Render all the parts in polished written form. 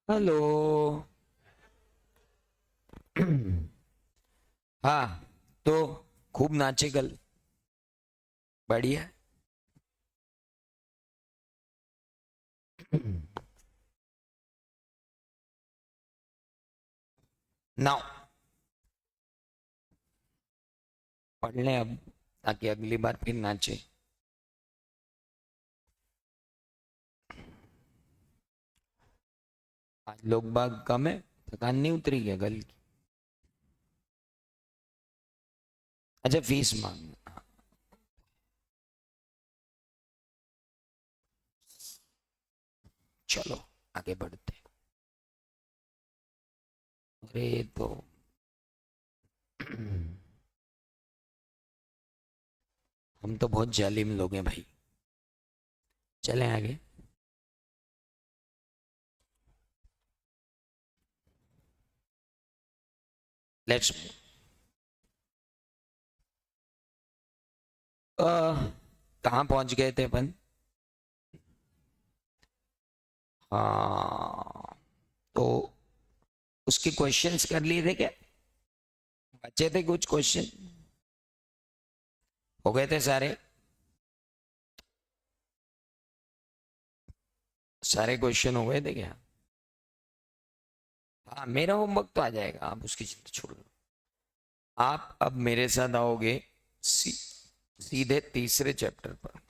Hello. हाँ, तो खूब नाचे कल। बढ़िया। नाउ पढ़ लें अब, ताकि अगली बार फिर नाचे। आज लोग बाग कम है, थकान नहीं उतरी क्या कल की? अच्छा, फीस मांग। चलो आगे बढ़ते हैं। अरे तो हम तो बहुत जालिम लोग हैं भाई। चलें आगे। लेट्स। कहाँ पहुंच गए थे अपन? हाँ, तो उसके क्वेश्चंस कर लिए थे क्या? बचे थे कुछ क्वेश्चन? हो गए थे सारे? सारे क्वेश्चन हो गए थे क्या? हाँ, मेरा होमवर्क तो आ जाएगा, आप उसकी चिंता छोड़ दो। आप अब मेरे साथ आओगे सी, सीधे तीसरे चैप्टर पर।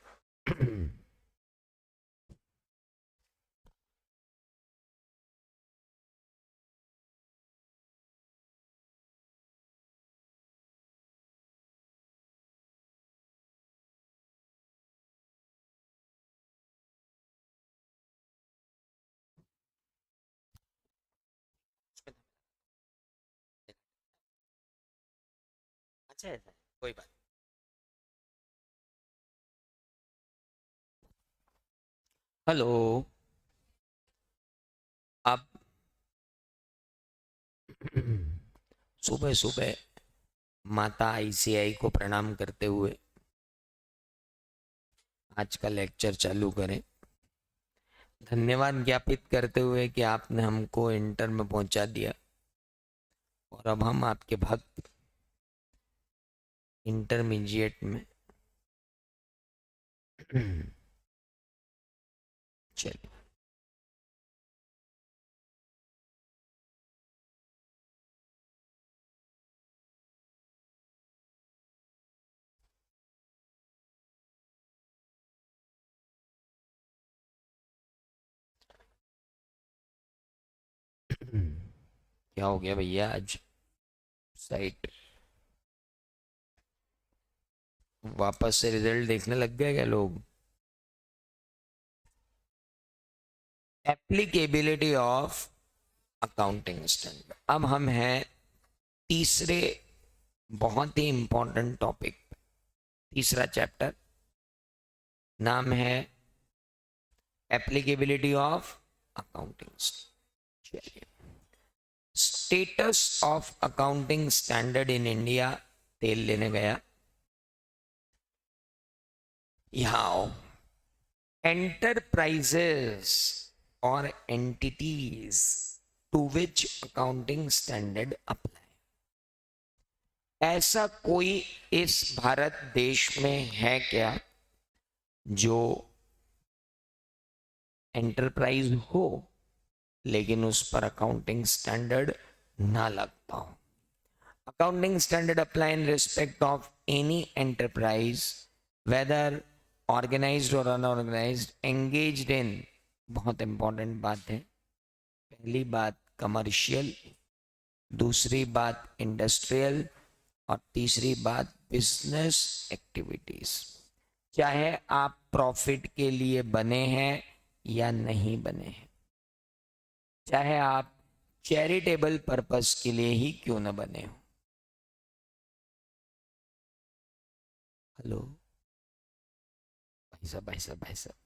अच्छा, ऐसा है, कोई बात। हेलो। आप सुबह सुबह माता आईसीआई को प्रणाम करते हुए आज का लेक्चर चालू करें। धन्यवाद ज्ञापित करते हुए कि आपने हमको इंटर में पहुंचा दिया, और अब हम आपके भक्त इंटरमीडिएट में। चलिए। क्या हो गया भैया आज? साइट वापस से रिजल्ट देखने लग गए क्या लोग? Applicability of accounting standard. अब हम हैं तीसरे बहुत ही इंपॉर्टेंट टॉपिक। तीसरा चैप्टर नाम है एप्लीकेबिलिटी ऑफ अकाउंटिंग। चलिए। Status of accounting standard in India. तेल लेने गया, यहाँ एंटरप्राइजेस और entities to which accounting standard apply. ऐसा कोई इस भारत देश में है क्या जो एंटरप्राइज हो लेकिन उस पर अकाउंटिंग स्टैंडर्ड ना लगता हो? Accounting standard apply in respect of any enterprise, whether organised और अनऑर्गेनाइज्ड, एंगेज्ड इन। बहुत इंपॉर्टेंट बात है। पहली बात कमर्शियल, दूसरी बात इंडस्ट्रियल, और तीसरी बात बिजनेस एक्टिविटीज। चाहे आप प्रॉफिट के लिए बने हैं या नहीं बने हैं, चाहे आप चैरिटेबल पर्पस के लिए ही क्यों ना बने हो। हेलो। भाई साहब, भाई साहब, भाई साहब।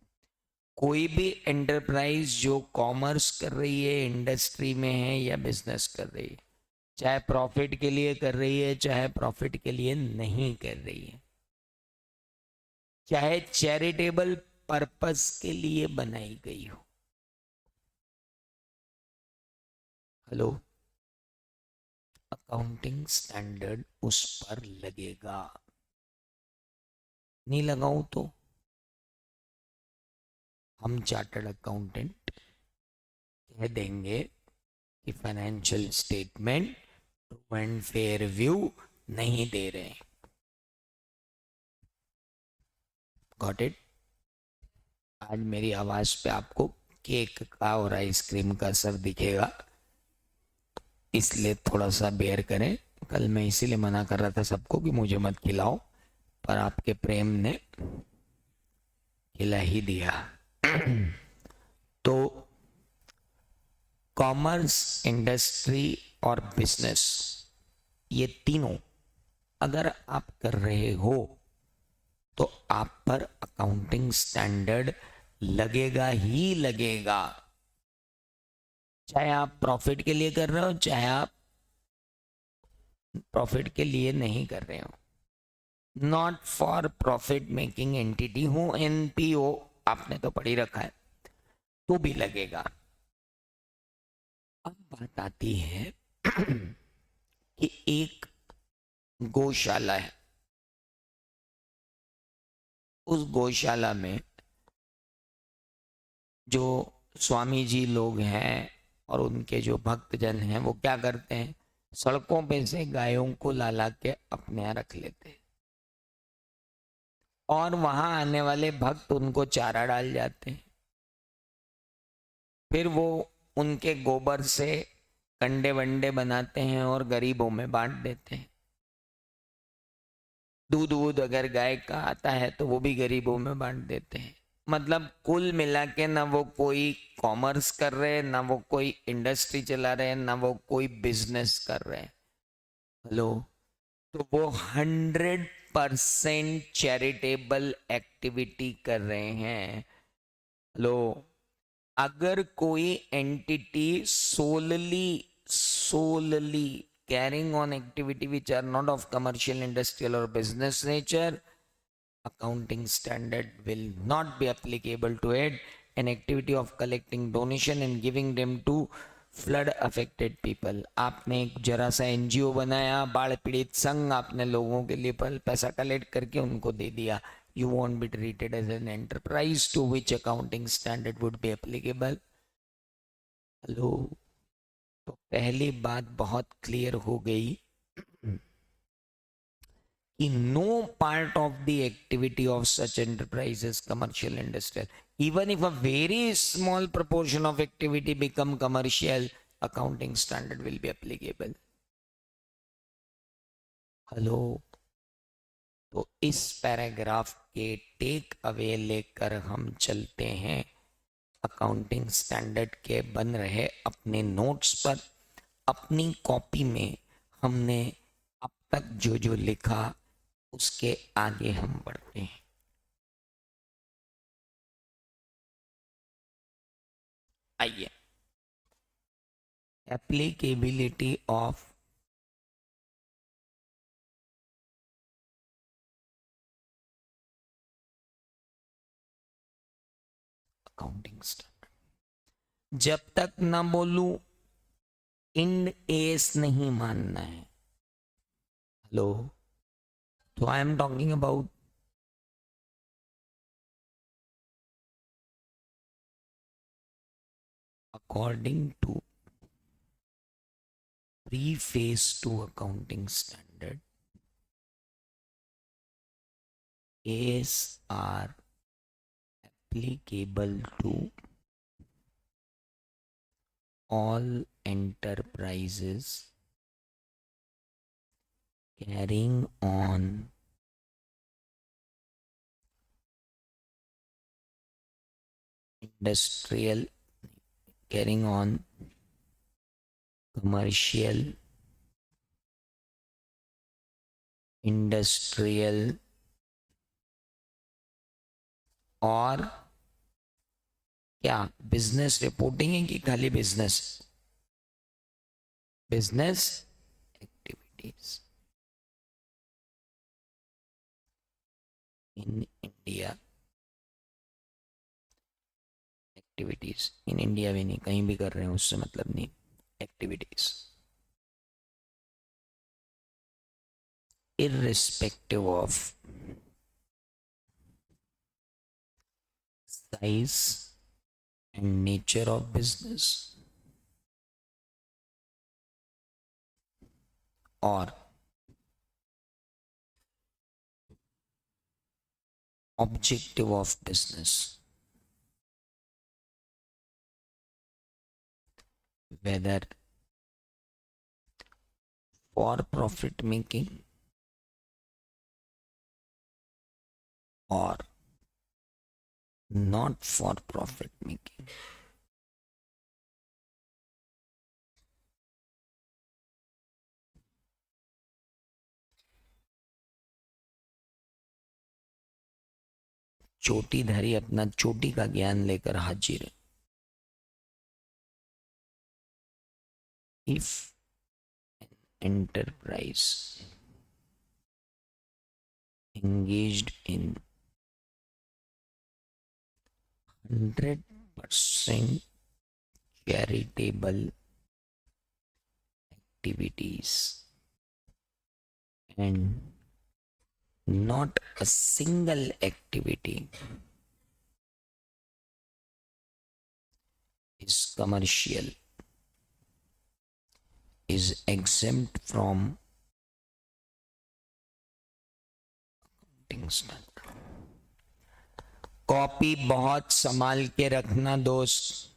कोई भी एंटरप्राइज जो कॉमर्स कर रही है, इंडस्ट्री में है या बिजनेस कर रही है, चाहे प्रॉफिट के लिए कर रही है चाहे प्रॉफिट के लिए नहीं कर रही है, चाहे चैरिटेबल पर्पस के लिए बनाई गई हो, हेलो, अकाउंटिंग स्टैंडर्ड उस पर लगेगा। नहीं लगाऊं तो हम चार्टर्ड अकाउंटेंट कह देंगे कि financial statement true and fair view नहीं दे रहे। Got it? आज मेरी आवाज पे आपको केक का और आइसक्रीम का असर दिखेगा, इसलिए थोड़ा सा बेयर करें। कल मैं इसीलिए मना कर रहा था सबको कि मुझे मत खिलाओ, पर आपके प्रेम ने खिला ही दिया। तो कॉमर्स, इंडस्ट्री और बिजनेस, ये तीनों अगर आप कर रहे हो तो आप पर अकाउंटिंग स्टैंडर्ड लगेगा ही लगेगा, चाहे आप प्रॉफिट के लिए कर रहे हो चाहे आप प्रॉफिट के लिए नहीं कर रहे हो। Not for profit making entity हो, एनपीओ आपने तो पढ़ी रखा है, तो भी लगेगा। अब बात आती है कि एक गौशाला है, उस गौशाला में जो स्वामी जी लोग हैं और उनके जो भक्तजन हैं वो क्या करते हैं, सड़कों पे से गायों को ला ला के अपने यहाँ रख लेते हैं और वहां आने वाले भक्त उनको चारा डाल जाते हैं। फिर वो उनके गोबर से कंडे वंडे बनाते हैं और गरीबों में बांट देते हैं। दूध वूध अगर गाय का आता है तो वो भी गरीबों में बांट देते हैं। मतलब कुल मिला के ना वो कोई कॉमर्स कर रहे हैं, ना वो कोई इंडस्ट्री चला रहे हैं, ना वो कोई बिजनेस कर रहे हैं। हेलो, तो वो 100% चैरिटेबल एक्टिविटी कर रहे हैं। हेलो, अगर कोई entity solely carrying on activity which are not of commercial, industrial or business nature, accounting standard will not be applicable to it. An activity of collecting donation and giving them to flood affected people, आपने एक जरा सा NGO बनाया, बाढ़ पीड़ित संघ, आपने लोगों के लिए पैसा कलेक्ट करके उनको दे दिया, you won't be treated as an enterprise to which accounting standard would be applicable. Hello, तो पहली बात बहुत क्लियर हो गई कि no part of the activity of such enterprise is commercial industrial. Even if a very small proportion of activity become commercial, accounting standard will be applicable. Hello, तो इस paragraph के टेक अवे लेकर हम चलते हैं अकाउंटिंग स्टैंडर्ड के बन रहे अपने नोट्स पर। अपनी कॉपी में हमने अब तक जो जो लिखा उसके आगे हम बढ़ते हैं। आइए, एप्लीकेबिलिटी ऑफ अकाउंटिंग स्टैंडर्ड, जब तक ना बोलूं इंड एस नहीं मानना है। हेलो, तो I am talking about according to preface to accounting standard, A's are applicable to all enterprises carrying on industrial, carrying on commercial, industrial और क्या बिजनेस रिपोर्टिंग है कि खाली business business activities in India, activities in India भी नहीं, कहीं भी कर रहे हैं उससे मतलब नहीं। activities, irrespective of size and nature of business or objective of business, whether for profit making or not for profit making. चोटीधारी अपना चोटी का ज्ञान लेकर हाजिर है. If enterprise engaged in 100% charitable activities and not a single activity is commercial, is exempt from accounting standard. Copy बहुत संभाल के रखना दोस्त.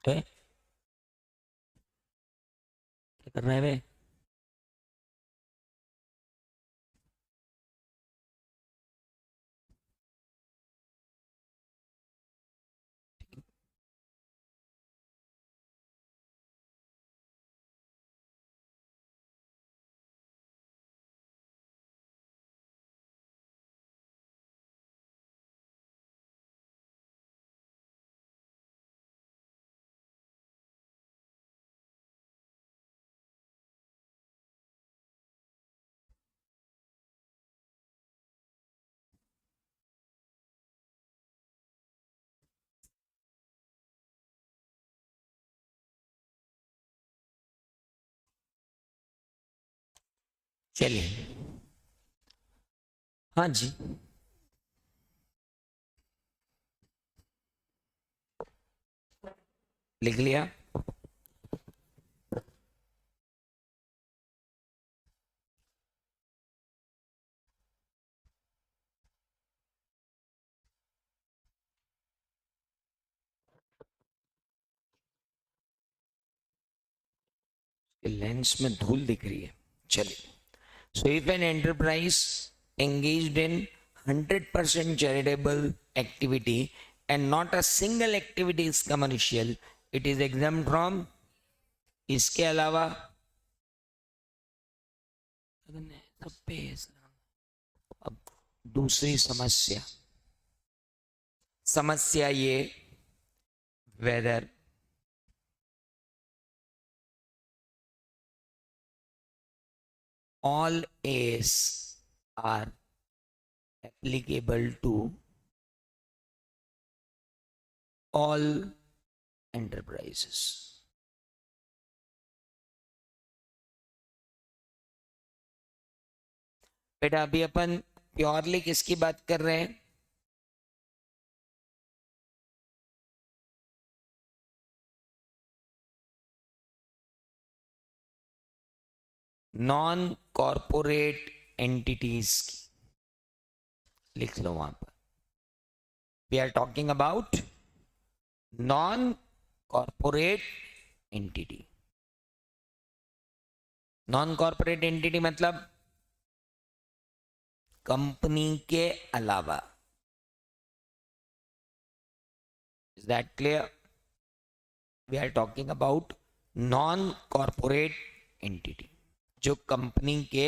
क्या कर रहे हैं? चलिए, हाँ जी, लिख लिया. लेंस में धूल दिख रही है. चलिए, so if an enterprise engaged in 100% charitable activity and not a single activity is commercial, it is exempt from. इसके अलावा सब पे अब दूसरी समस्या, समस्या ये, whether all A's are applicable to all enterprises. बेटा अभी अपन प्योरली किसकी बात कर रहे हैं? नॉन कॉरपोरेट एंटिटीज की। लिख लो वहां पर, we are talking about non corporate entity. Non corporate entity मतलब कंपनी के अलावा। Is that clear? We are talking about non corporate entity, जो कंपनी के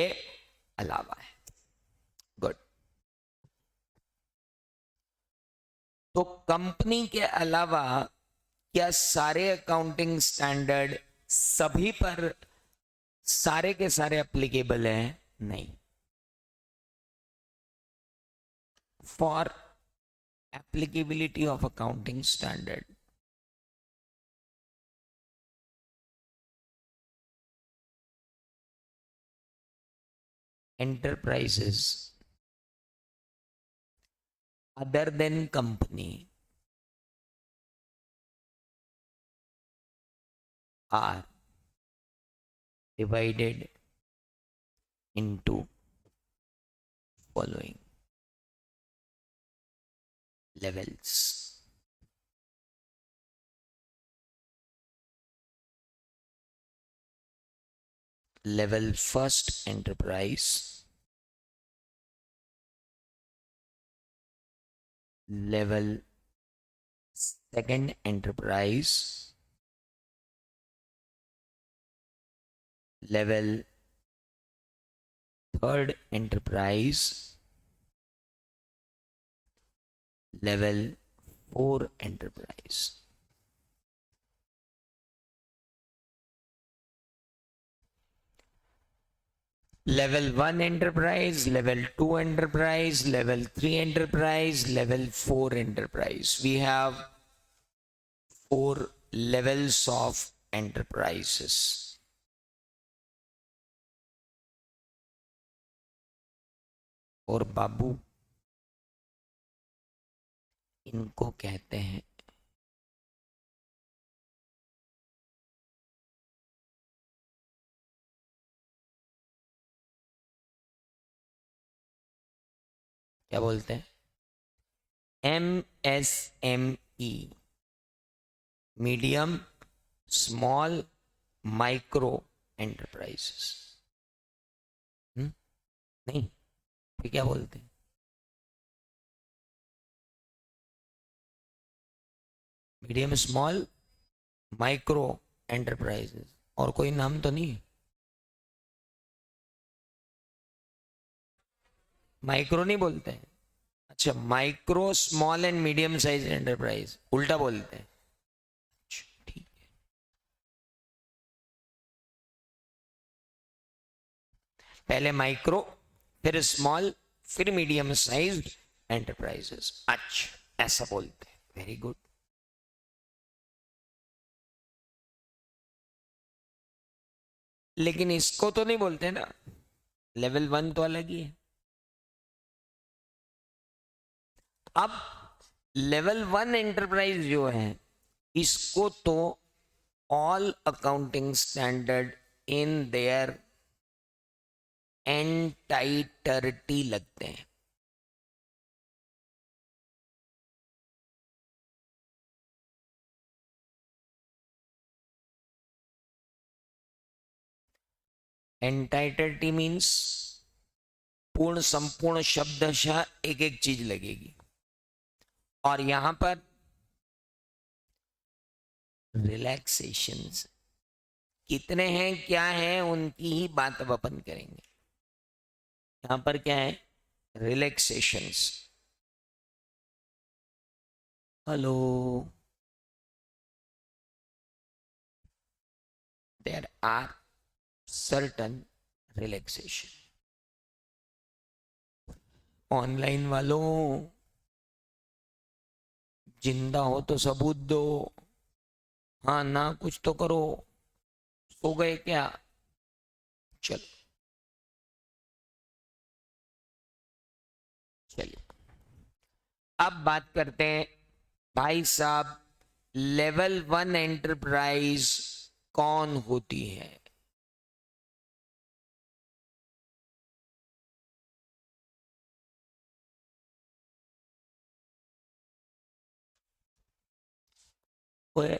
अलावा है। गुड। तो कंपनी के अलावा क्या सारे अकाउंटिंग स्टैंडर्ड सभी पर सारे के सारे एप्लीकेबल हैं? नहीं। For applicability of accounting standard, enterprises other than company are divided into following levels. Level first enterprise, level second enterprise, level third enterprise, level 4 enterprise. Level 1 enterprise, level 2 enterprise, level 3 enterprise, level 4 enterprise. We have 4 levels of enterprises. और बाबू इनको कहते हैं क्या बोलते हैं? MSME, medium small micro enterprises. नहीं, फिर क्या बोलते हैं? Medium small micro enterprises. और कोई नाम तो नहीं? माइक्रो नहीं बोलते हैं? अच्छा, micro small and medium size enterprise उल्टा बोलते हैं। ठीक है, पहले माइक्रो, फिर स्मॉल, फिर मीडियम साइज एंटरप्राइजेस। अच्छा, ऐसा बोलते हैं। Very good. लेकिन इसको तो नहीं बोलते ना, लेवल 1 तो अलग ही है। अब लेवल 1 एंटरप्राइज जो है, इसको तो all accounting standard in their entirety लगते हैं। एंटाइटरिटी मीन्स पूर्ण संपूर्ण शब्दशः एक एक चीज लगेगी। और यहां पर रिलैक्सेशंस कितने हैं, क्या है, उनकी ही बात अब अपन करेंगे। यहां पर क्या है? Relaxations. Hello, there are certain relaxation. Online वालों, जिंदा हो तो सबूत दो। हाँ ना, कुछ तो करो। सो गए क्या? चलो, अब बात करते हैं भाई साहब, लेवल 1 एंटरप्राइज कौन होती है? ओए,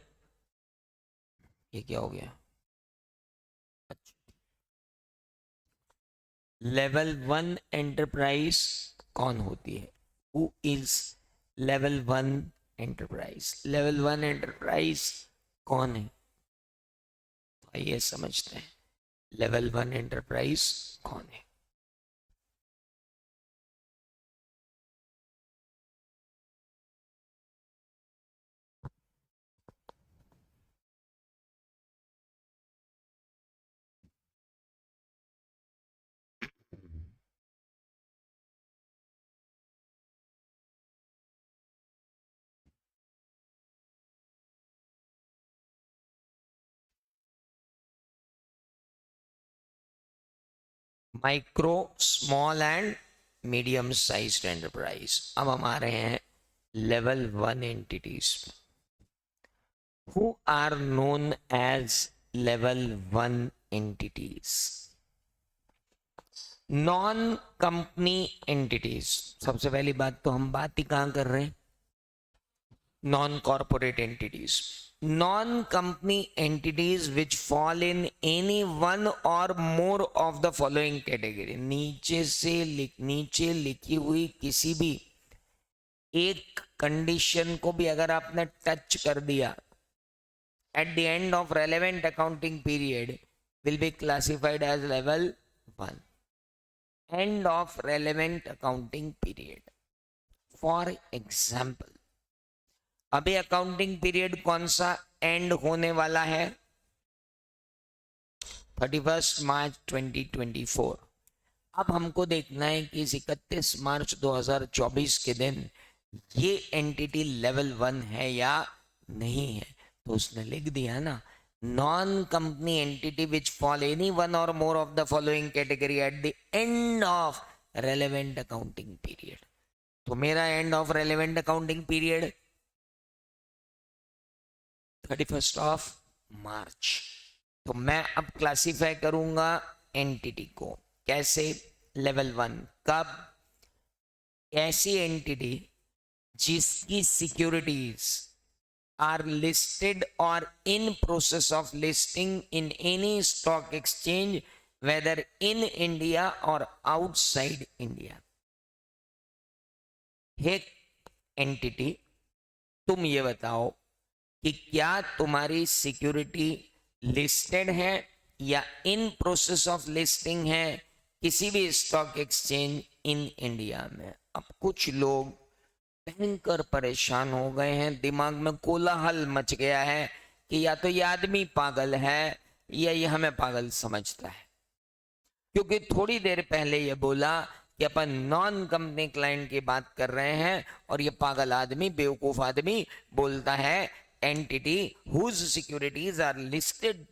ये क्या हो गया? अच्छा, लेवल 1 एंटरप्राइज कौन होती है? Who is level 1 enterprise? Level 1 enterprise कौन है? तो आइए समझते हैं लेवल 1 एंटरप्राइज कौन है। Micro, small and medium sized enterprise. अब हम आ रहे हैं level 1 entities. Who are known as level 1 entities? Non company entities. सबसे पहली बात तो हम बात ही कहां कर रहे हैं? Non corporate entities. Non company entities which fall in any one और more of the following category. नीचे लिखी हुई किसी भी एक कंडीशन को भी अगर आपने टच कर दिया, at the end of relevant accounting period will be classified as level 1. End of relevant accounting period. For example, अभी अकाउंटिंग पीरियड कौन सा एंड होने वाला है? 31 मार्च 2024। अब हमको देखना है कि इस 31 मार्च 2024 के दिन ये एंटिटी लेवल 1 है या नहीं है। तो उसने लिख दिया ना, non company entity which fall any one और more of the following category at the end of relevant accounting period. तो मेरा end of relevant accounting period 31 of March. तो मैं अब क्लासिफाई करूंगा एंटिटी को कैसे? लेवल 1। कब? ऐसी एंटिटी जिसकी securities are listed or in process of listing in any stock exchange whether in India or outside India। एक एंटिटी, तुम ये बताओ कि क्या तुम्हारी सिक्योरिटी लिस्टेड है या इन प्रोसेस ऑफ लिस्टिंग है किसी भी स्टॉक एक्सचेंज इन इंडिया में। अब कुछ लोग भयंकर परेशान हो गए हैं, दिमाग में कोलाहल मच गया है कि या तो ये आदमी पागल है या ये हमें पागल समझता है, क्योंकि थोड़ी देर पहले ये बोला कि अपन नॉन कंपनी क्लाइंट की बात कर रहे हैं और ये पागल आदमी, बेवकूफ आदमी बोलता है entity whose securities are listed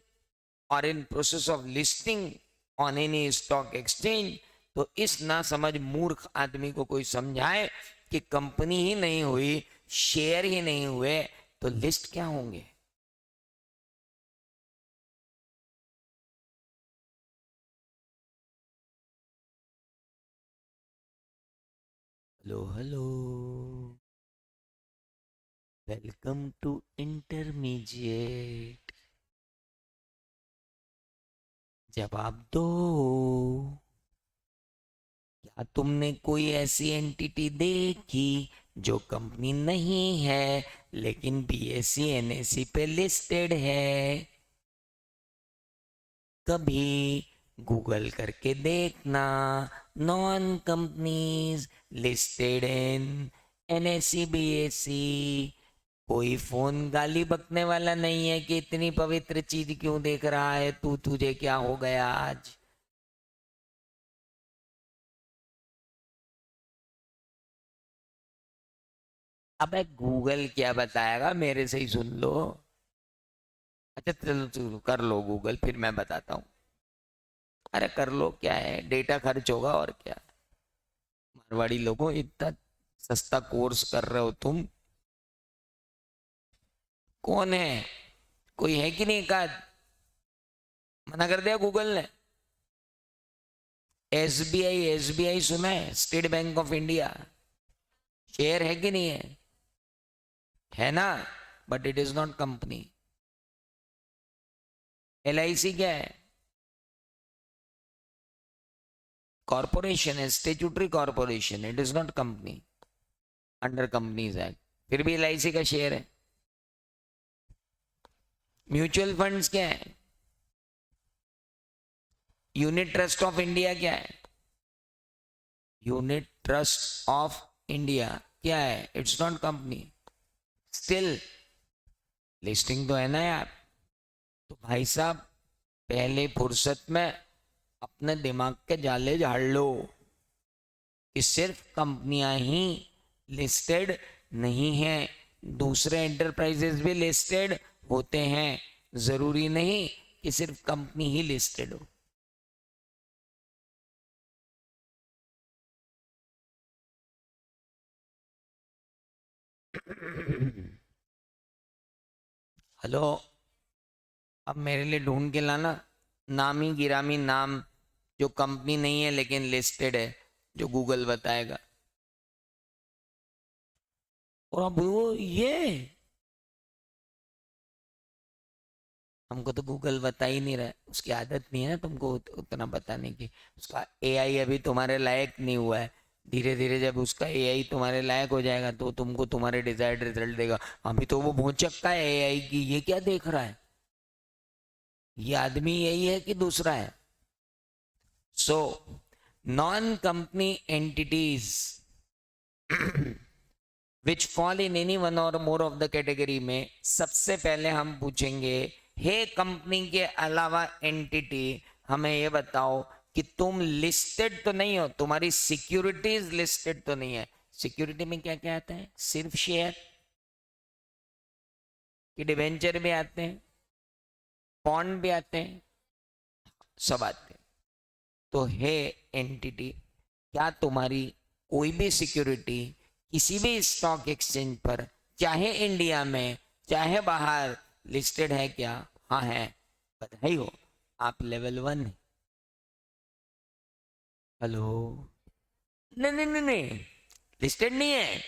और in process of listing on any stock exchange. तो इस ना समझ मूर्ख आदमी को कोई समझाए कि कंपनी ही नहीं हुई, शेयर ही नहीं हुए, तो लिस्ट क्या होंगे? Hello hello, welcome to intermediate. जवाब दो, क्या तुमने कोई ऐसी एंटिटी देखी जो कंपनी नहीं है लेकिन बीएसई एनएसई पे लिस्टेड है? कभी गूगल करके देखना, non companies listed in NSE BSE. कोई फोन गाली बकने वाला नहीं है कि इतनी पवित्र चीज क्यों देख रहा है तू, तुझे क्या हो गया आज? अबे गूगल क्या बताएगा, मेरे से ही सुन लो। अच्छा चलो चलो कर लो गूगल, फिर मैं बताता हूँ। अरे कर लो, क्या है, डेटा खर्च होगा और क्या। मारवाड़ी लोगों इतना सस्ता कोर्स कर रहे हो तुम? कौन है? कोई है कि नहीं? एकाध मना कर दिया गूगल ने? एसबीआई, एसबीआई सुना है? State bank of India share है कि नहीं है? है ना? But it is not company. LIC क्या है? कॉरपोरेशन है, statutory corporation, it is not company under companies act. फिर भी एलआईसी का शेयर है। म्यूचुअल फंड्स क्या है? यूनिट ट्रस्ट ऑफ इंडिया क्या है? यूनिट ट्रस्ट ऑफ इंडिया क्या है? It's not company. Still listing तो है ना यार। तो भाई साहब, पहले फुर्सत में अपने दिमाग के जाले झाड़ लो कि सिर्फ कंपनियां ही लिस्टेड नहीं हैं, दूसरे एंटरप्राइजेस भी लिस्टेड होते हैं। जरूरी नहीं कि सिर्फ कंपनी ही लिस्टेड हो। हेलो, अब मेरे लिए ढूंढ के लाना नामी गिरामी नाम, जो कंपनी नहीं है लेकिन लिस्टेड है, जो गूगल बताएगा। और अब वो ये हमको तो गूगल बता ही नहीं रहा है, उसकी आदत नहीं है ना तुमको उतना बताने की। उसका एआई अभी तुम्हारे लायक नहीं हुआ है। धीरे धीरे जब उसका एआई तुम्हारे लायक हो जाएगा तो तुमको तुम्हारे डिजायर्ड रिजल्ट देगा। अभी तो वो भौचक्का है एआई की, ये क्या देख रहा है? ये आदमी यही है कि दूसरा है? So non company entities which fall in any one और मोर ऑफ द कैटेगरी में सबसे पहले हम पूछेंगे, हे कंपनी के अलावा एंटिटी, हमें ये बताओ कि तुम लिस्टेड तो नहीं हो, तुम्हारी सिक्योरिटीज लिस्टेड तो नहीं है। सिक्योरिटी में क्या क्या आता है? सिर्फ शेयर कि डिवेंचर भी आते हैं, बॉन्ड भी आते हैं, सब आते हैं। तो हे एंटिटी, क्या तुम्हारी कोई भी सिक्योरिटी किसी भी स्टॉक एक्सचेंज पर, चाहे इंडिया में चाहे बाहर, लिस्टेड है क्या? हाँ है। बधाई हो, आप लेवल 1 है। हेलो? नहीं नहीं नहीं नहीं, लिस्टेड नहीं है।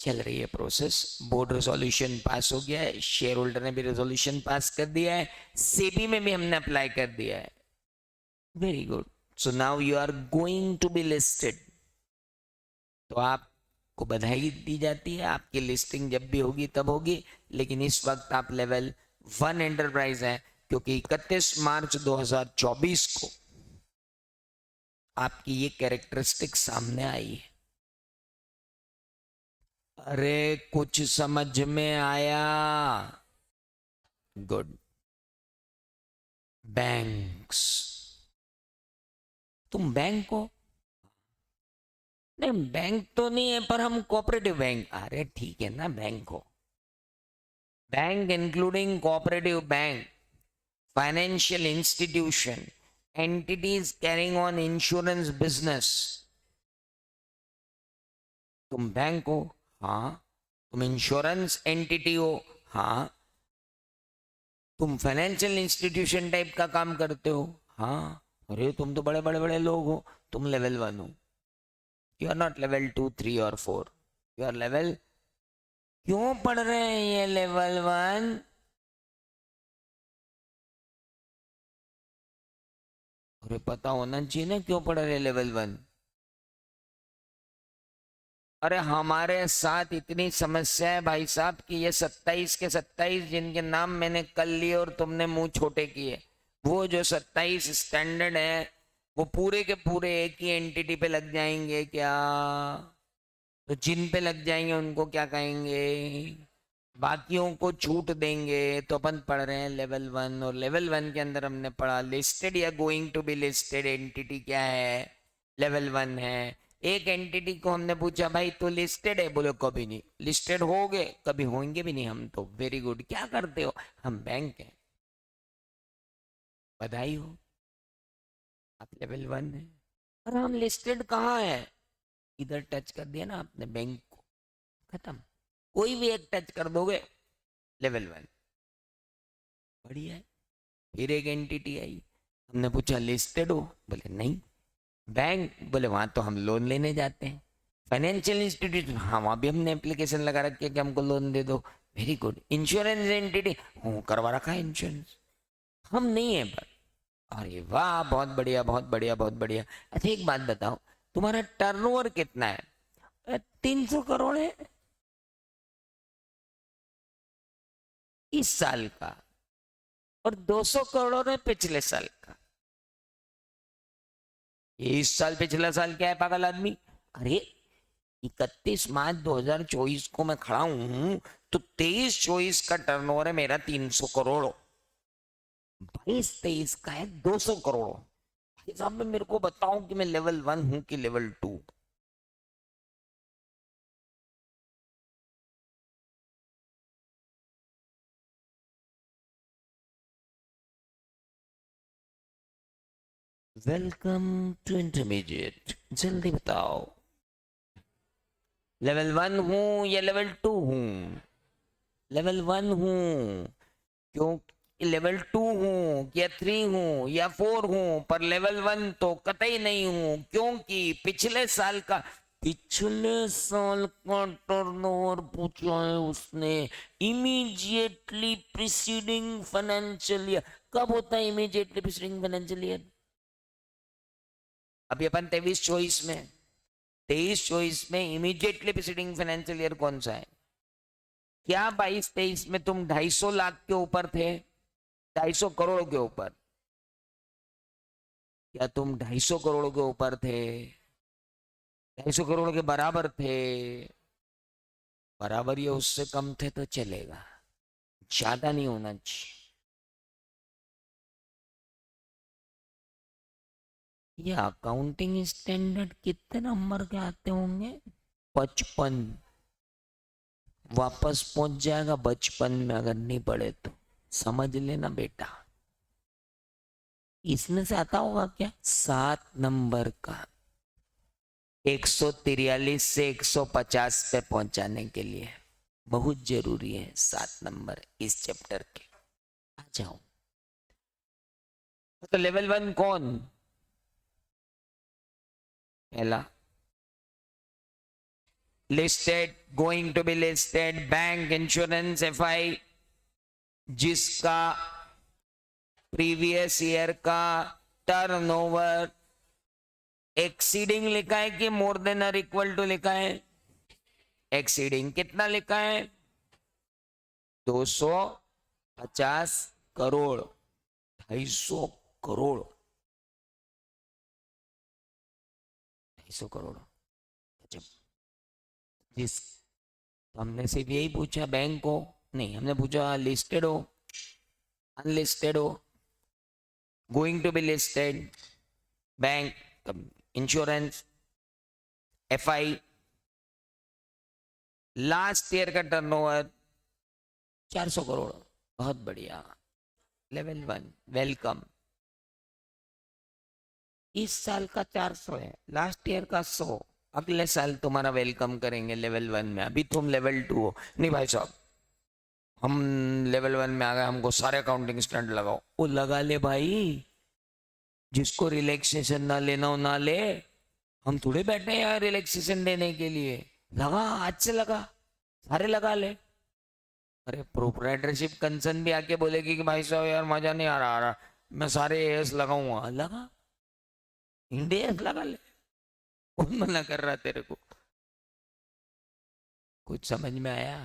चल रही है प्रोसेस, बोर्ड रेजोल्यूशन पास हो गया है, शेयर होल्डर ने भी रेजोल्यूशन पास कर दिया है, सेबी में भी हमने अप्लाई कर दिया है। Very good. So now you are going to be listed. तो आपको बधाई दी जाती है, आपकी लिस्टिंग जब भी होगी तब होगी, लेकिन इस वक्त आप लेवल 1 एंटरप्राइज हैं, क्योंकि 31 मार्च 2024 को आपकी ये कैरेक्टरिस्टिक सामने आई है। अरे कुछ समझ में आया? गुड। बैंक्स, तुम बैंक हो? नहीं बैंक तो नहीं है, पर हम कोऑपरेटिव बैंक, अरे ठीक है ना, बैंक हो। Bank including cooperative bank, financial institution, entities carrying on insurance business। तुम बैंक हो? हाँ। तुम इंश्योरेंस एंटिटी हो? हाँ। तुम फाइनेंशियल इंस्टीट्यूशन टाइप का काम करते हो? हाँ। अरे तुम तो बड़े बड़े बड़े लोग हो। तुम लेवल 1 हो। यू आर नॉट लेवल 2, 3 और 4। You are level. क्यों पढ़ रहे हैं ये लेवल 1? अरे पता होना चाहिए ना क्यों पढ़ रहे हैं लेवल 1। अरे हमारे साथ इतनी समस्या है भाई साहब कि ये 27 के 27 जिनके नाम मैंने कल लिए और तुमने मुंह छोटे किए, वो जो 27 स्टैंडर्ड है, वो पूरे के पूरे एक ही एंटिटी पे लग जाएंगे क्या? तो जिन पे लग जाएंगे उनको क्या कहेंगे? बाकियों को छूट देंगे। तो अपन पढ़ रहे हैं लेवल 1, और लेवल 1 के अंदर हमने पढ़ा लिस्टेड या going to be listed entity क्या है? लेवल 1 है। एक एंटिटी को हमने पूछा भाई तो लिस्टेड है? बोले कभी नहीं लिस्टेड हो गए, कभी होंगे भी नहीं हम तो। वेरी गुड, क्या करते हो? हम बैंक हैं। बधाई हो, आप लेवल 1 है। और हम लिस्टेड कहाँ है? इधर टच कर दिया ना आपने बैंक को, खत्म। कोई भी एक टच कर दोगे लेवल 1, बढ़िया है। फिर एक एंटिटी आई, हमने पूछा लिस्टेड हो, बोले नहीं। बैंक, बोले वहां तो हम लोन लेने जाते हैं। फाइनेंशियल इंस्टीट्यूट, हाँ वहां भी हमने एप्लीकेशन लगा रखी है कि हमको लोन दे दो। Very good. इंश्योरेंस एंटिटी, हूँ करवा रखा है इंश्योरेंस, हम नहीं है पर। अरे वाह, बहुत बढ़िया बहुत बढ़िया बहुत बढ़िया। अच्छा एक बात बताओ, तुम्हारा टर्नओवर कितना है? 300 करोड़ है इस साल का, और 200 करोड़ है पिछले साल का। ये इस साल पिछला साल क्या है पागल आदमी? अरे 31 मार्च 2024 को मैं खड़ा हूं, तो 23-24 का टर्नओवर है मेरा 300 करोड़, 22-23 का है 200 करोड़। भाई साहब में मेरे को बताओ कि मैं लेवल 1 हूं कि लेवल 2? वेलकम टू इंटरमीडिएट, जल्दी बताओ लेवल 1 हूं या लेवल 2 हूं? लेवल 1 हूं, क्यों? लेवल 2 हूं या 3 हूं या 4 हूं, पर लेवल 1 तो कतई नहीं हूं, क्योंकि पिछले साल का टर्नओवर पूछा है उसने। इमीडिएटली प्रीसीडिंग फाइनेंशियल ईयर कब होता है? इमीडिएटली प्रीसीडिंग फाइनेंशियल ईयर अभी अपन 23-24 में, 23-24 में इमीडिएटली प्रीसीडिंग फाइनेंशियल ईयर कौन सा है? क्या 22-23 में तुम 250 लाख के ऊपर थे? 250 करोड़ के ऊपर? क्या तुम 250 करोड़ के ऊपर थे? 250 करोड़ के बराबर थे? बराबर या उससे कम थे तो चलेगा, ज्यादा नहीं होना चाहिए। ये अकाउंटिंग स्टैंडर्ड कितने नंबर के आते होंगे? 55। वापस पहुंच जाएगा बचपन में अगर नहीं पढ़े तो, समझ लेना बेटा। इसमें से आता होगा क्या? 7 नंबर का, 143 से 150 पे पहुंचाने के लिए बहुत जरूरी है 7 नंबर इस चैप्टर के। आ जाओ। तो लेवल 1 कौन? पहला listed, going to be listed bank, insurance, FI, जिसका प्रीवियस ईयर का टर्नओवर एक्सीडिंग लिखा है कि मोर देन और इक्वल टू लिखा है? एक्सीडिंग। कितना लिखा है? 250 करोड़, 250 करोड़, 250 करोड़। जब जिस, तो हमने सिर्फ यही पूछा बैंक को, नहीं हमने पूछा लिस्टेड हो, अनलिस्टेड हो, going to be listed, bank, insurance, FI, last year का टर्नओवर 400 करोड़। बहुत बढ़िया, लेवल 1 वेलकम। इस साल का 400 है, लास्ट ईयर का 100, अगले साल तुम्हारा वेलकम करेंगे लेवल 1 में। अभी तुम लेवल 2 हो। नहीं भाई साहब, हम लेवल 1 में आ गए, हमको सारे अकाउंटिंग स्टैंडर्ड लगाओ। वो लगा ले भाई, जिसको रिलैक्सेशन ना लेना हो ना ले। हम थोड़े बैठे हैं यार रिलैक्सेशन देने के लिए। लगा, आज से लगा, सारे लगा ले। अरे प्रोप्राइटरशिप कंसर्न भी आके बोलेगी कि भाई साहब यार मजा नहीं आ रहा, मैं सारे एस लगाऊंगा, लगा, इंडिया लगा ले। कौन मना कर रहा तेरे को? कुछ समझ में आया?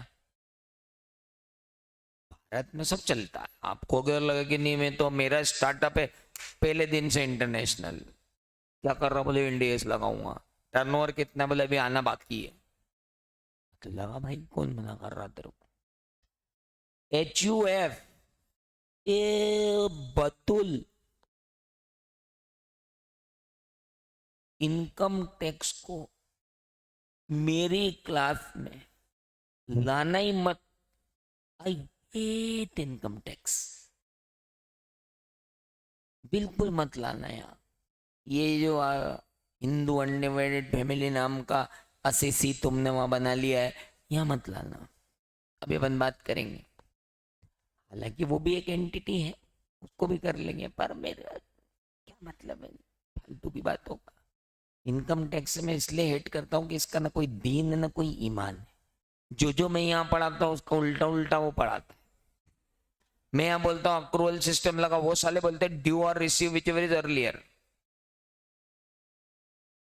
भारत में सब चलता है। आपको अगर लगे कि नहीं, मैं तो मेरा स्टार्टअप है पहले दिन से इंटरनेशनल, क्या कर रहा? बोले इंडिया लगाऊंगा। टर्नओवर कितना? बोले अभी आना बाकी है। तो लगा भाई, कौन मना कर रहा तेरे को? HUF, ए बतुल, इनकम टैक्स को मेरी क्लास में लाना ही मत। आई हेट इनकम टैक्स, बिल्कुल मत लाना यार। ये जो हिंदू अनडिवाइडेड फैमिली नाम का असेसी तुमने वहां बना लिया है, यहाँ मत लाना। अभी अपन बात करेंगे, हालांकि वो भी एक एंटिटी है, उसको भी कर लेंगे, पर मेरा क्या मतलब है फालतू की बातों का। इनकम टैक्स में इसलिए हेट करता हूँ कि इसका ना कोई दीन है ना कोई ईमान है। जो मैं यहाँ पढ़ाता हूँ उसका उल्टा उल्टा वो पढ़ाता है। मैं यहाँ बोलता हूँ अक्रूवल सिस्टम लगा, वो साले बोलते हैं ड्यू और receive which ever is earlier.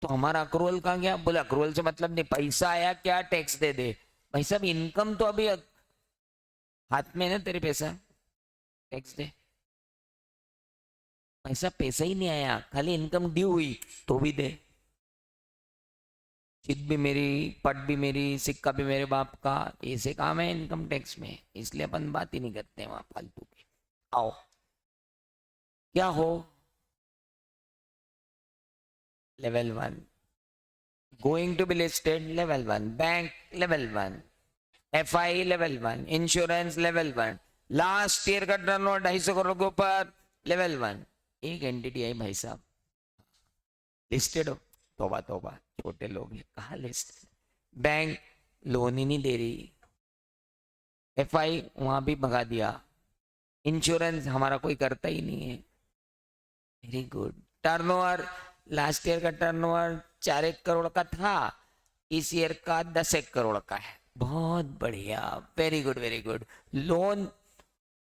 तो हमारा अक्रूवल कहाँ गया? बोले अक्रूवल से मतलब नहीं, पैसा आया क्या टैक्स दे दे। भाई साहब इनकम तो अभी हाथ में है ना तेरे, पैसा टैक्स दे। पैसा पैसा ही नहीं आया, खाली इनकम ड्यू हुई तो भी दे। चिट भी मेरी, पट भी मेरी, सिक्का भी मेरे बाप का, ऐसे काम है इनकम टैक्स में, इसलिए अपन बात ही नहीं करते वहां फालतू की। आओ क्या हो, level 1 going to be listed, level 1 bank, level 1 FI, level 1 insurance, level 1 last year का टर्नओवर 250 करोड़ के ऊपर, लेवल 1। एक एंटिटी आई भाई साहब, लिस्टेड हो, तोबा तोबा, छोटे लोग हैं कहाँ लिस्टेड। बैंक लोन ही नहीं दे रही, एफआई वहां भी भगा दिया, इंश्योरेंस हमारा कोई करता ही नहीं है। Very good. Turnover, last year का टर्नओवर 4 करोड़ का था, इस ईयर का 10 करोड़ का है, बहुत बढ़िया, very good very good. Loan,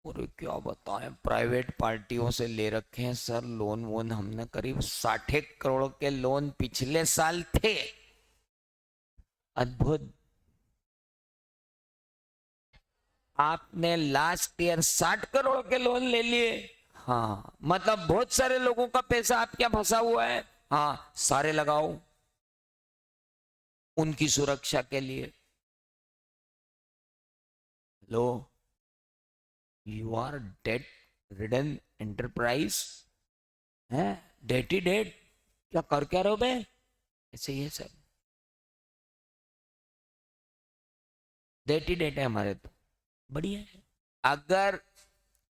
और क्या बताएं, प्राइवेट पार्टियों से ले रखे हैं सर लोन वोन हमने, करीब 60 करोड़ के लोन पिछले साल थे। अद्भुत। आपने लास्ट ईयर 60 करोड़ के लोन ले लिए। हाँ मतलब बहुत सारे लोगों का पैसा आप क्या फंसा हुआ है। हाँ सारे लगाओ उनकी सुरक्षा के लिए। लो, you are debt ridden enterprise है, डेट ही डेट, क्या कर क्या रहे हो बे, ऐसे ही है सर, डेट ही डेट है हमारे तो, बढ़िया है। अगर,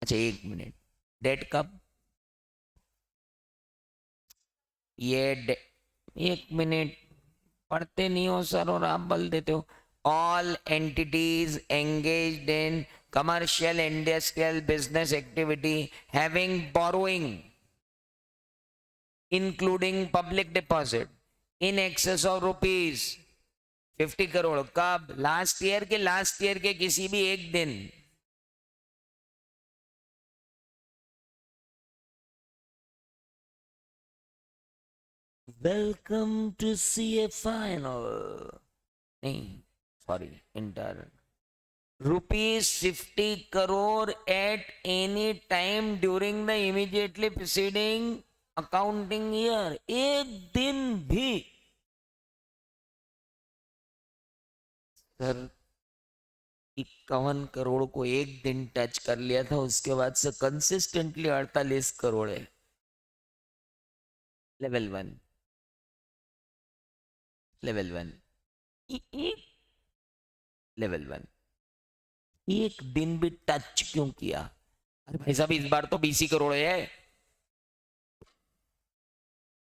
अच्छा एक मिनट, डेट कब, ये एक मिनट, पढ़ते नहीं हो सर और आप बोल देते हो। All entities engaged in commercial industrial business activity having borrowing including public deposit in excess of rupees 50 crore, कब? लास्ट ईयर के, लास्ट ईयर के किसी भी एक दिन। वेलकम टू सी ए फाइनल, नहीं sorry inter, ₹50 crore at any time during the immediately preceding accounting year, एक दिन भी। सर 51 करोड़ को एक दिन टच कर लिया था, उसके बाद से कंसिस्टेंटली 48 करोड़ है। लेवल 1, लेवल 1, लेवल 1, एक दिन भी टच क्यों किया? अरे भाई साहब इस बार तो 20 करोड़ है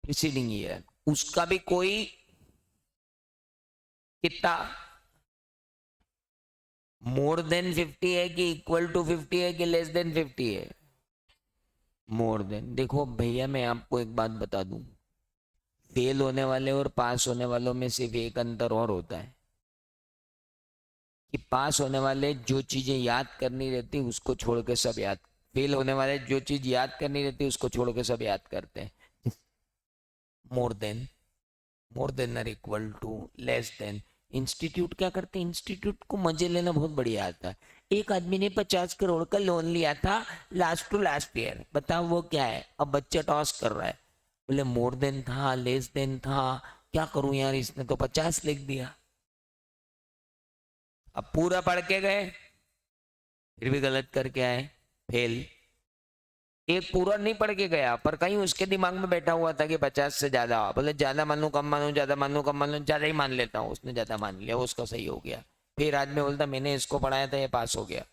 प्रीसीडिंग ईयर, उसका भी कोई, कितना, मोर देन 50 है कि इक्वल टू 50 है कि लेस देन 50 है? More than. देखो भैया मैं आपको एक बात बता दूं, फेल होने वाले और पास होने वालों में सिर्फ एक अंतर और होता है कि पास होने वाले जो चीजें याद करनी रहती उसको छोड़ के सब याद, फेल होने वाले जो चीज याद करनी रहती उसको छोड़ के सब याद करते हैं। More than, more than or equal to, less than. Institute क्या करते हैं, इंस्टीट्यूट को मजे लेना बहुत बढ़िया आता है। एक आदमी ने 50 करोड़ का लोन लिया था लास्ट टू लास्ट ईयर, बताओ वो क्या है? अब बच्चा टॉस कर रहा है, बोले मोर देन था, लेस देन था, क्या करूं यार, इसने तो 50 लिख दिया। अब पूरा पढ़ के गए फिर भी गलत करके आए, फेल। एक पूरा नहीं पढ़ के गया पर कहीं उसके दिमाग में बैठा हुआ था कि 50 से ज्यादा, बोले ज्यादा मान लू कम मान लू, ज्यादा मान लू कम मान लू, ज्यादा ही मान लेता हूँ, उसने ज्यादा मान लिया, उसका सही हो गया। फिर आदमी बोलता मैंने इसको पढ़ाया था ये पास हो गया।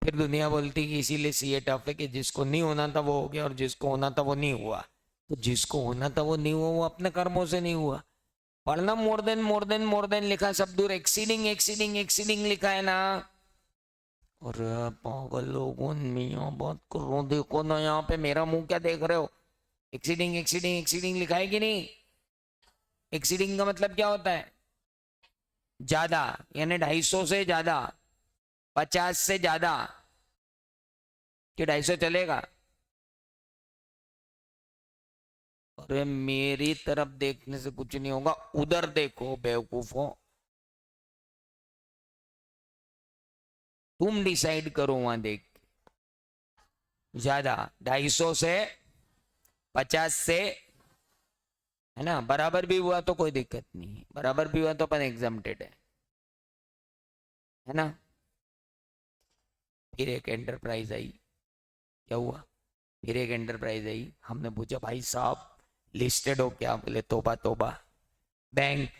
फिर दुनिया बोलती कि इसीलिए सीए टफ है कि जिसको नहीं होना था वो हो गया और जिसको होना था वो नहीं हुआ। तो जिसको होना था वो नहीं हुआ, वो अपने कर्मों से नहीं हुआ। पढ़ना मोर देन लिखा है, सब दूर एक्सीडिंग एक्सीडिंग एक्सीडिंग लिखा है ना। और पागल लोगों, मियाँ बात करो, देखो ना यहाँ पे मेरा मुंह क्या देख रहे हो। एक्सीडिंग एक्सीडिंग एक्सीडिंग लिखा है कि नहीं। एक्सीडिंग का मतलब क्या होता है, ज्यादा, यानी 250 से ज्यादा, 50 से ज्यादा। कि 250 चलेगा। अरे मेरी तरफ देखने से कुछ नहीं होगा, उधर देखो बेवकूफों। तुम डिसाइड करो वहां देख। ज्यादा 250 से, 50 से, है ना। बराबर भी हुआ तो कोई दिक्कत नहीं है, बराबर भी हुआ तो अपन एग्जाम्प्टेड है ना। फिर एक एंटरप्राइज आई। क्या हुआ, फिर एक एंटरप्राइज आई। हमने पूछा भाई साहब लिस्टेड हो क्या, बोले तोबा तोबा, बैंक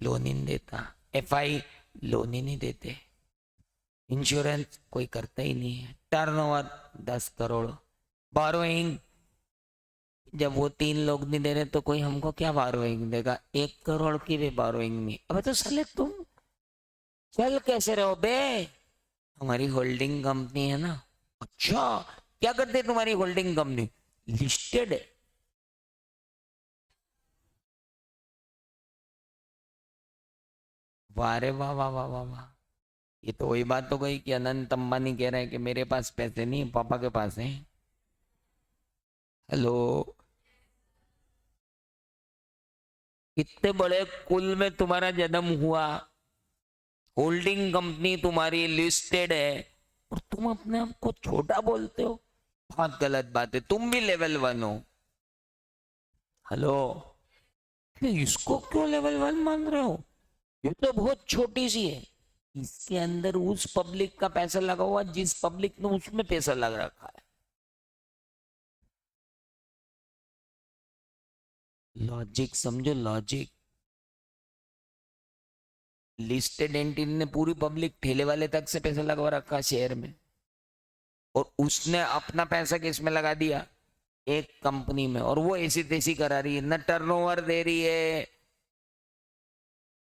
लोन ही नहीं देता, एफआई लोन ही नहीं देते, इंश्योरेंस कोई करता ही नहीं है, टर्नओवर 10 करोड़, बोरोइंग जब वो 3 लोग नहीं दे रहे तो कोई हमको क्या बोरोइंग देगा, 1 करोड़ की भी बोरोइंग नहीं। अबे तो साले तुम चल कैसे रहो बे। हमारी होल्डिंग कंपनी है ना। अच्छा, क्या करते है तुम्हारी होल्डिंग कंपनी, लिस्टेड है। वाह रे वाह वाह वाह वाह वाह। ये तो वही बात हो गई कि अनंत अंबानी कह रहे हैं कि मेरे पास पैसे नहीं, पापा के पास हैं। हेलो। इतने बड़े कुल में तुम्हारा जन्म हुआ, होल्डिंग कंपनी तुम्हारी लिस्टेड है, और तुम अपने आप को छोटा बोलते हो। बहुत गलत बात है, तुम भी लेवल 1 हो। हेलो। इसको क्यों लेवल 1 मान रहे हो, ये तो बहुत छोटी सी है। इसके अंदर उस पब्लिक का पैसा लगा हुआ जिस पब्लिक ने उसमें पैसा लगा रखा है। लॉजिक समझो, लॉजिक। लिस्टेड एंटिटी ने पूरी पब्लिक ठेले वाले तक से पैसा लगवा रखा शेयर में, और उसने अपना पैसा किस में लगा दिया, एक कंपनी में, और वो ऐसी तैसी करा रही है, न टर्नओवर दे रही है,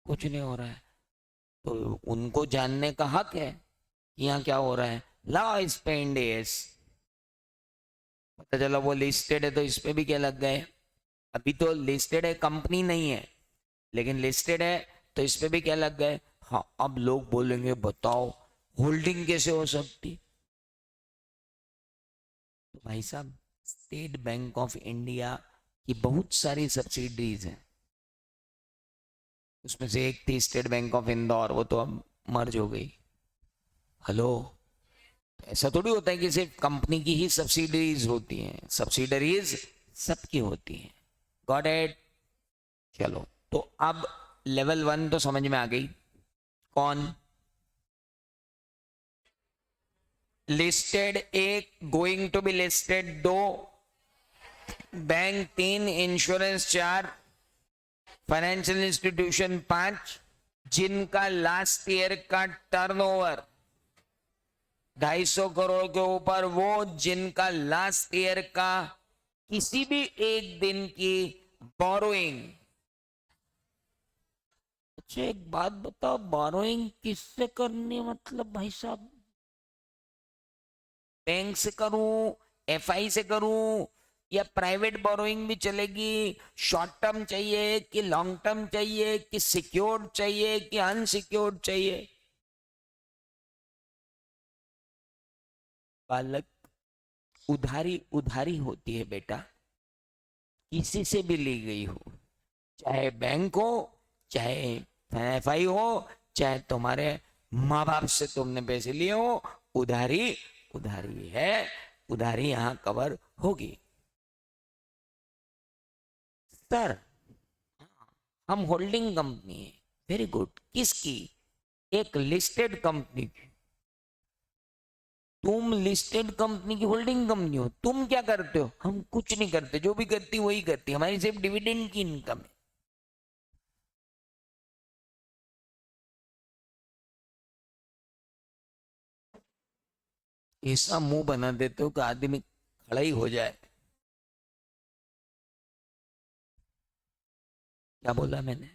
कुछ नहीं हो रहा है। तो उनको जानने का हक है कि यहाँ क्या हो रहा है। ला इस पे इंडियस, पता चला वो लिस्टेड है तो इस पे भी क्या लग गए। अभी तो लिस्टेड है, कंपनी नहीं है, लेकिन लिस्टेड है तो इस पे भी क्या लग गए। हाँ, अब लोग बोलेंगे बताओ होल्डिंग कैसे हो सकती। तो भाई साहब, स्टेट बैंक ऑफ इंडिया की बहुत सारी सब्सिडरीज हैं, उसमें से एक थी स्टेट बैंक ऑफ इंदौर, वो तो अब मर्ज हो गई। हेलो। ऐसा थोड़ी होता है कि सिर्फ कंपनी की ही सब्सिडरीज होती हैं, सब्सिडरीज सबकी होती हैं। Got it. चलो, तो अब लेवल 1 तो समझ में आ गई। कौन, listed 1, going to be listed 2, bank 3, insurance 4, financial institution 5, जिनका लास्ट ईयर का टर्नओवर 250 करोड़ के ऊपर, वो जिनका लास्ट ईयर का किसी भी एक दिन की बोरोइंग। अच्छा एक बात बताओ, बोरोइंग किससे करनी है, मतलब भाई साहब बैंक से करूं, एफआई से करूं, या प्राइवेट बोरोइंग भी चलेगी, शॉर्ट टर्म चाहिए कि लॉन्ग टर्म चाहिए, कि सिक्योर्ड चाहिए कि अनसिक्योर्ड चाहिए। बालक, उधारी उधारी होती है बेटा, किसी से भी ली गई हो, चाहे बैंक हो, चाहे एफआई हो, चाहे तुम्हारे माँ बाप से तुमने पैसे लिए हो, उधारी उधारी है, उधारी यहां कवर होगी। सर, हम होल्डिंग कंपनी है, वेरी गुड, किसकी, एक लिस्टेड कंपनी की। तुम लिस्टेड कंपनी की होल्डिंग कंपनी हो, तुम क्या करते हो, हम कुछ नहीं करते, जो भी करती वही करती, हमारी सिर्फ डिविडेंड की इनकम है। ऐसा मुंह बना देते हो कि आदमी खड़ा ही हो जाए। क्या बोला मैंने?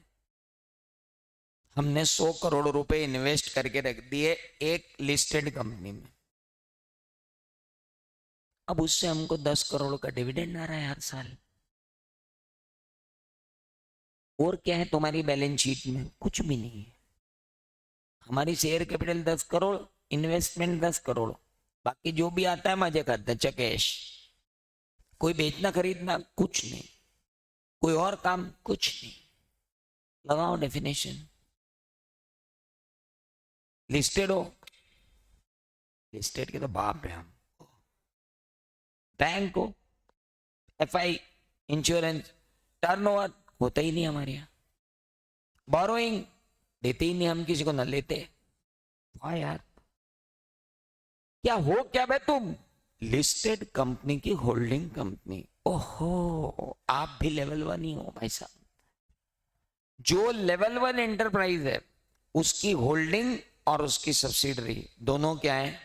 हमने 100 करोड़ रुपए इन्वेस्ट करके रख दिए एक लिस्टेड कंपनी में, अब उससे हमको 10 करोड़ का डिविडेंड आ रहा है हर साल। और क्या है तुम्हारी बैलेंस शीट में? कुछ भी नहीं है। हमारी share capital 10 crore, investment 10 crore, बाकी जो भी आता है मजे करते हैं, चकेश। कोई बेचना खरीदना कुछ नहीं, कोई और काम कुछ नहीं। लगाओ डेफिनेशन। लिस्टेड हो, लिस्टेड के तो बाप है हम। बैंक हो, एफआई, इंश्योरेंस, टर्नओवर होता ही नहीं हमारे यहाँ। बोरोइंग देते ही नहीं हम किसी को, न लेते। वाह यार, क्या हो क्या बे तुम? लिस्टेड कंपनी की होल्डिंग कंपनी। ओहो, आप भी लेवल 1 ही हो भाई साहब। जो लेवल 1 एंटरप्राइज है उसकी होल्डिंग और उसकी सब्सिडरी दोनों क्या है?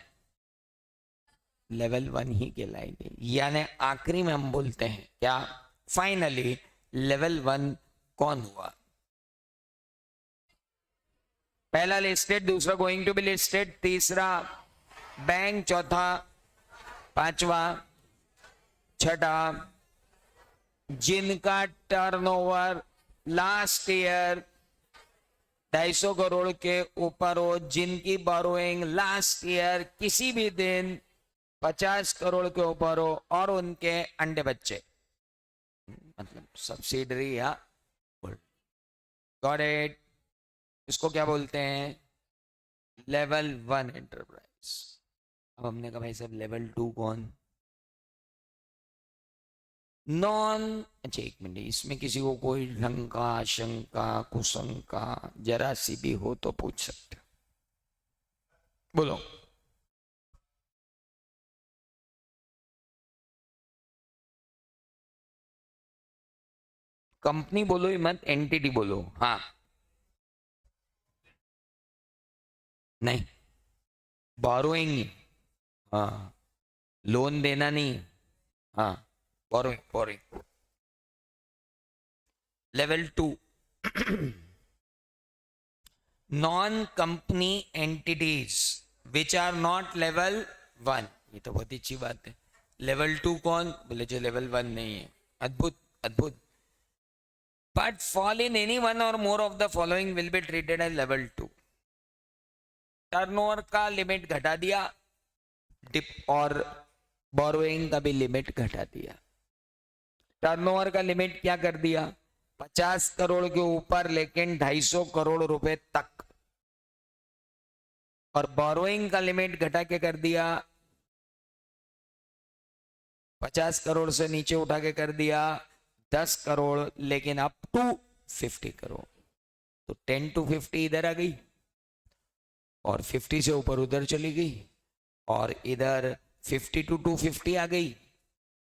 लेवल 1 ही कहलाएगी। यानी आखिरी में हम बोलते हैं क्या, फाइनली लेवल 1 कौन हुआ? पहला लिस्टेड, दूसरा गोइंग टू बी लिस्टेड, तीसरा बैंक, चौथा, पांचवा, छठा जिनका टर्नओवर लास्ट ईयर 250 करोड़ के ऊपर हो, जिनकी बोरोइंग लास्ट ईयर किसी भी दिन 50 करोड़ के ऊपर हो, और उनके अंडे बच्चे, मतलब सब्सिडरी या गॉट इट। इसको क्या बोलते हैं? Level 1 enterprise. अब हमने कहा भाई साहब लेवल 2 कौन? नॉन, अच्छा एक मिनट, इसमें किसी को कोई शंका शंका कुशंका जरा सी भी हो तो पूछ सकते हो, बोलो। कंपनी बोलो ही मत, एंटिटी बोलो। हाँ, नहीं, बोरोइंग, हाँ, लोन देना नहीं, हाँ, borrowing, borrowing. Level 2 non company entities which are not level 1। ये तो बहुत ही अच्छी बात है। लेवल 2 कौन? बोले जो लेवल 1 नहीं है। अद्भुत, अद्भुत। But fall in any one और more of the following will be treated as level 2। Turnover का लिमिट घटा दिया, डिप और बोरोइंग का भी लिमिट घटा दिया। टर्नओवर का लिमिट क्या कर दिया? 50 करोड़ के ऊपर लेकिन 250 करोड़ रुपए तक। और बोरोइंग का लिमिट घटा के कर दिया, 50 करोड़ से नीचे उठा के कर दिया 10 करोड़, लेकिन अप टू 50 करोड़। तो 10 to 50 इधर आ गई, और 50 से ऊपर उधर चली गई, और इधर 50 to 250 आ गई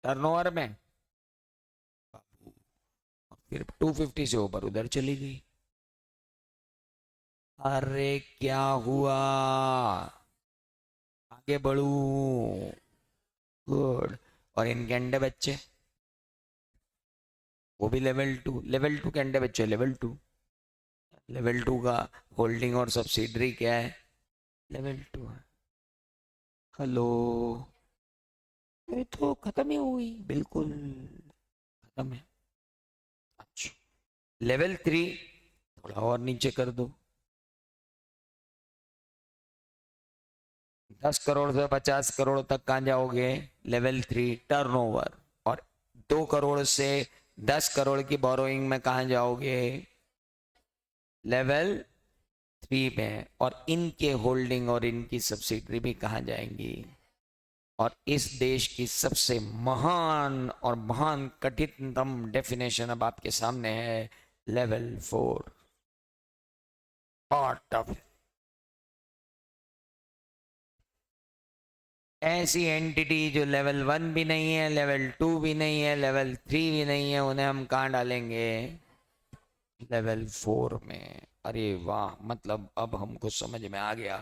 टर्नओवर में, फिर 250 से ऊपर उधर चली गई। अरे क्या हुआ? आगे बढ़ू, गुड। और इनके अंडे बच्चे वो भी लेवल 2। लेवल 2 के अंडे बच्चे लेवल 2। लेवल 2 का होल्डिंग और सब्सिडरी क्या है? लेवल 2 है। हेलो, ये तो खत्म ही हुई, बिल्कुल खत्म है। अच्छा, लेवल 3 थोड़ा और नीचे कर दो, 10 करोड़ से 50 करोड़ तक कहाँ जाओगे? Level 3 turnover. और 2 करोड़ से 10 करोड़ की बोरोइंग में कहाँ जाओगे? लेवल 3 में। और इनके होल्डिंग और इनकी सब्सिडरी भी कहाँ जाएंगी? और इस देश की सबसे महान और महान कठिनतम डेफिनेशन अब आपके सामने है, लेवल 4। और टफ। ऐसी एंटिटी जो लेवल 1 भी नहीं है, लेवल 2 भी नहीं है, लेवल 3 भी नहीं है, उन्हें हम कहाँ डालेंगे? लेवल 4 में। अरे वाह, मतलब अब हमको समझ में आ गया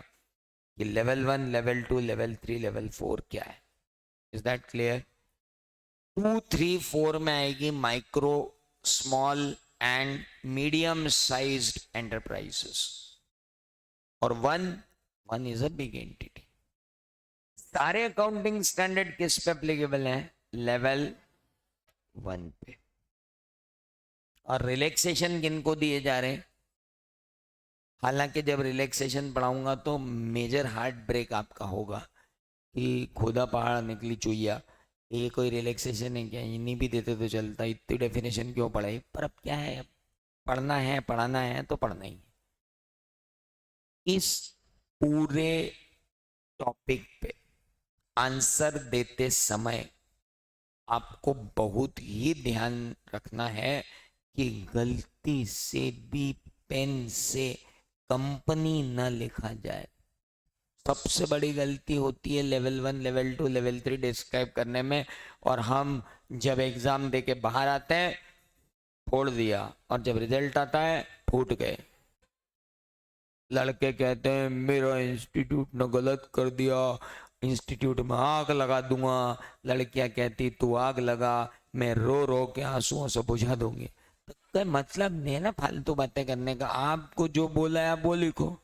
कि लेवल 1, लेवल 2, लेवल 3, लेवल 4 क्या है। Is that clear? 2, 3, 4 में आएगी micro, small, and medium sized enterprises, और one is a big entity. सारे अकाउंटिंग स्टैंडर्ड किस पे एप्लीकेबल है? लेवल 1 पे। और रिलैक्सेशन किनको दिए जा रहे हैं? हालांकि जब रिलैक्सेशन पढ़ाऊंगा तो मेजर हार्ट ब्रेक आपका होगा कि खुदा पहाड़ निकली चुईया, ये कोई रिलैक्सेशन है क्या? ये नहीं भी देते तो चलता, इतनी डेफिनेशन क्यों पढ़ाई? पर अब क्या है, पढ़ना है पढ़ाना है तो पढ़ना ही है। इस पूरे टॉपिक पे आंसर देते समय आपको बहुत ही ध्यान रखना है कि गलती से भी पेन से कंपनी ना लिखा जाए। सबसे बड़ी गलती होती है लेवल 1, लेवल 2, लेवल 3 डिस्क्राइब करने में, और हम जब एग्जाम दे के बाहर आते हैं फोड़ दिया, और जब रिजल्ट आता है फूट गए। लड़के कहते हैं मेरा इंस्टीट्यूट ने गलत कर दिया, इंस्टीट्यूट में आग लगा दूंगा। लड़कियां कहती तू आग लगा, मैं रो रो के आंसुओं से बुझा दूंगी। तो कोई मतलब नहीं है ना फालतू बातें करने का। आपको जो बोला है आप वो लिखो।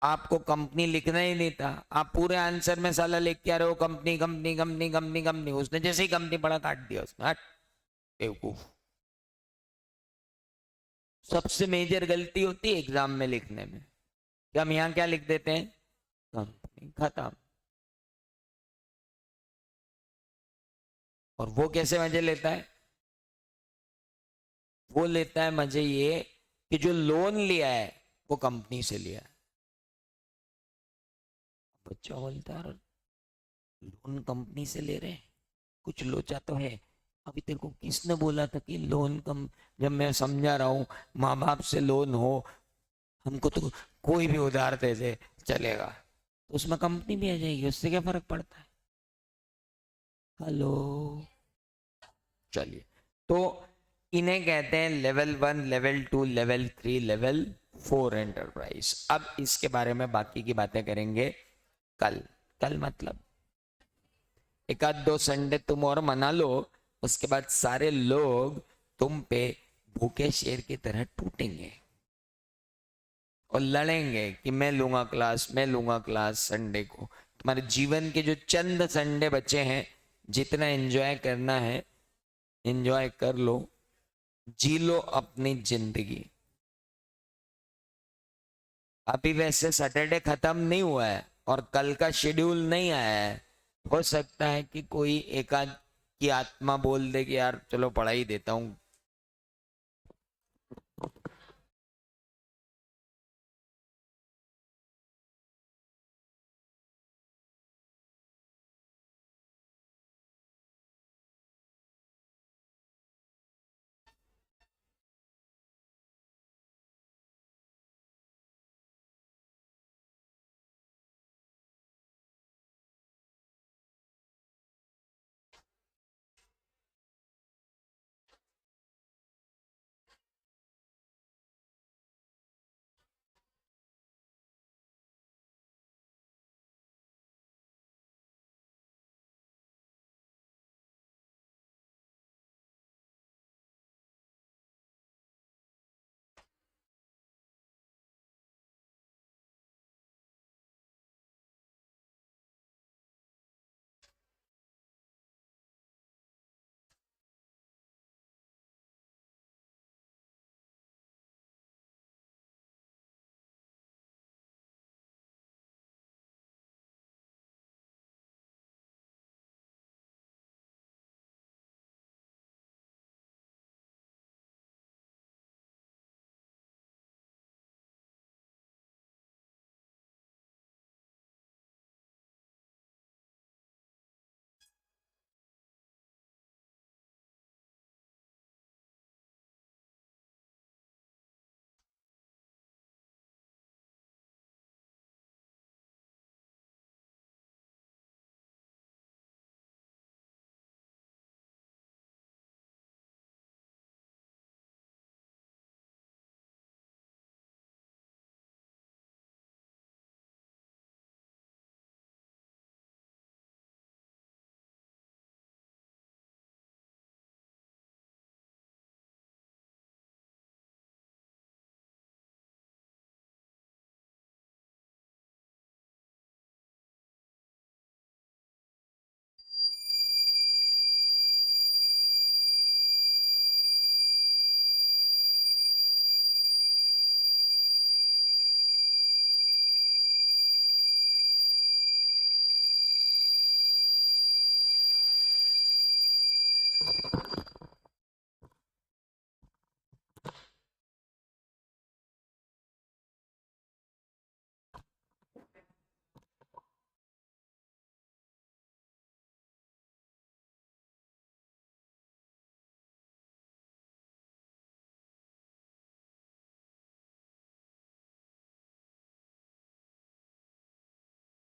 आपको कंपनी लिखना ही नहीं था, आप पूरे आंसर में साला लिख के आ रहे हो company company company company company. उसने जैसे ही कंपनी पढ़ा काट दिया उसने, हट बेवकूफ। सबसे मेजर गलती होती है एग्जाम में लिखने में कि हम यहाँ क्या लिख देते हैं? कंपनी, खत्म। और वो कैसे मजे लेता है? वो लेता है मजे ये कि जो लोन लिया है वो कंपनी से लिया है। बच्चा बोलता है लोन कंपनी से ले रहे हैं, कुछ लोचा तो है। अभी तेरे को किसने बोला था कि लोन कम? जब मैं समझा रहा हूँ माँ बाप से लोन हो, हमको तो कोई भी उधार दे दे चलेगा, तो उसमें कंपनी भी आ जाएगी, उससे क्या फर्क पड़ता है? हेलो। चलिए, तो इन्हें कहते हैं level 1, level 2, level 3, level 4 enterprise. अब इसके बारे में बाकी की बातें करेंगे कल। कल मतलब एक आध दो संडे तुम और मना लो, उसके बाद सारे लोग तुम पे भूखे शेर की तरह टूटेंगे और लड़ेंगे कि मैं लूंगा क्लास, मैं लूंगा क्लास संडे को। तुम्हारे जीवन के जो चंद संडे बचे हैं, जितना एंजॉय करना है एंजॉय कर लो, जी लो अपनी जिंदगी। अभी वैसे सैटरडे खत्म नहीं हुआ है और कल का शेड्यूल नहीं आया है। हो सकता है कि कोई एकाध की आत्मा बोल दे कि यार चलो पढ़ा ही देता हूँ,